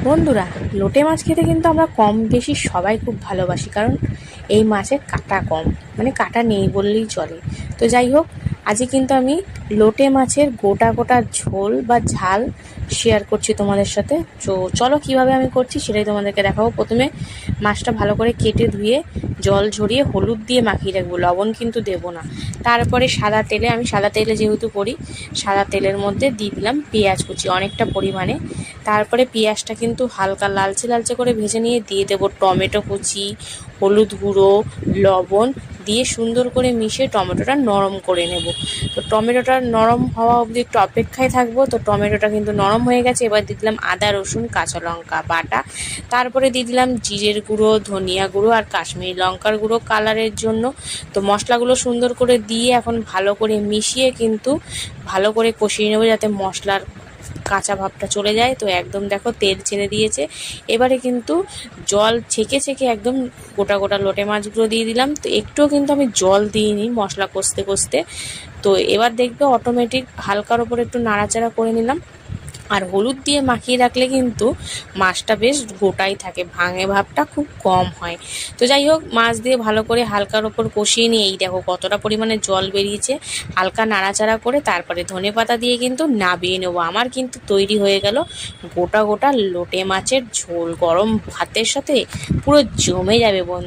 বন্ধুরা, লোটে মাছ খেতে কিন্তু আমরা কম বেশি সবাই খুব ভালোবাসি, কারণ এই মাছের কাঁটা কম, মানে কাঁটা নেই বললেই চলে। তো যাই হোক, আজকে কিন্তু আমি লোটে মাছের গোটা গোটা ঝোল বা ঝাল শেয়ার করছি তোমাদের সাথে। তো চলো কীভাবে আমি করছি সেটাই তোমাদেরকে দেখাবো। প্রথমে মাছটা ভালো করে কেটে ধুয়ে জল ঝরিয়ে হলুদ দিয়ে মাখিয়ে রাখবো, লবণ কিন্তু দেবো না। তারপরে সাদা তেলে, আমি সাদা তেলে যেহেতু করি, সাদা তেলের মধ্যে দিয়ে দিলাম পেঁয়াজ কুচি অনেকটা পরিমাণে। তারপরে পেঁয়াজটা কিন্তু হালকা লালচে লালচে করে ভেজে নিয়ে দিয়ে দেবো টমেটো কুচি, হলুদ গুঁড়ো, লবণ দিয়ে সুন্দর করে মিশিয়ে টমেটোটা নরম করে নেব। তো টমেটোটা নরম হওয়া অবধি একটু অপেক্ষায় থাকবো। তো টমেটোটা কিন্তু নরম হয়ে গেছে। এবার দিয়ে দিলাম আদা রসুন কাঁচা লঙ্কা বাটা, তারপরে দিয়ে দিলাম জিরের গুঁড়ো, ধনিয়া গুঁড়ো আর কাশ্মীরি লঙ্কার গুঁড়ো কালারের জন্য। তো মশলাগুলো সুন্দর করে দিয়ে এখন ভালো করে মিশিয়ে কিন্তু ভালো করে কষিয়ে নেবো, যাতে মশলার কাঁচা ভাবটা চলে যায়। তো একদম দেখো তেল ছেড়ে দিয়েছে। এবারে কিন্তু জল ছেঁকে ছেঁকে একদম গোটা গোটা লোটে মাছগুলো দিয়ে দিলাম। তো একটুও কিন্তু আমি জল দিইনি মশলা কষতে কষতে। তো এবার দেখবে অটোমেটিক হালকার ওপর একটু নাড়াচাড়া করে নিলাম। আর হলুদ দিয়ে মাখিয়ে রাখলে কিন্তু মাছটা বেশ গোটাই থাকে, ভাঙে ভাবটা খুব কম হয়। তো যাই হোক, মাছ দিয়ে ভালো করে হালকার ওপর কষিয়ে নিয়ে এই দেখো কতটা পরিমাণে জল বেরিয়েছে। হালকা নাড়াচাড়া করে তারপরে ধনেপাতা দিয়ে কিন্তু নাবিয়ে নেবো। আমার কিন্তু তৈরি হয়ে গেল গোটা গোটা লোটে মাছের ঝোল। গরম ভাতের সাথে পুরো জমে যাবে বন্ধু।